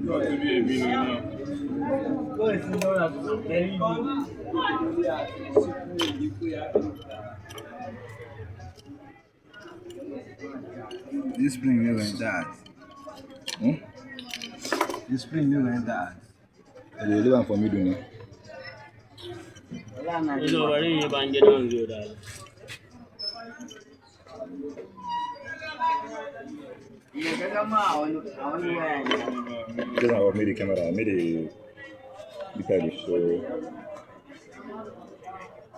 This spring never that. Hmm? This spring never that. They live for me, doing it. Itu baru ini banjir orang jual. It doesn't have made the camera, I made the package, so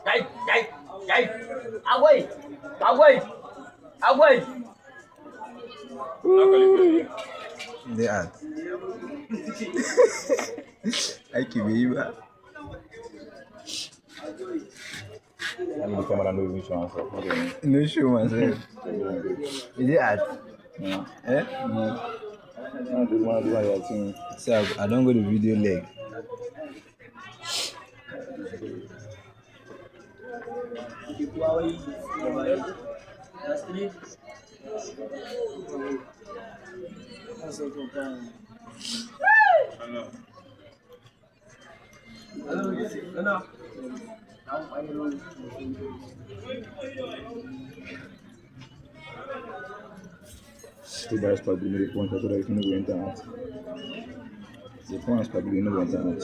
Chạy, chạy, chạy. Áo quay, áo quay, áo quay. They add. I keep it back. I made the camera no even show myself. Okay. No show myself. Is it art? Yeah. Eh? I do one your thing. So I don't go to video leg. Two guys probably made a point so that if you know go internet. The point is probably no internet.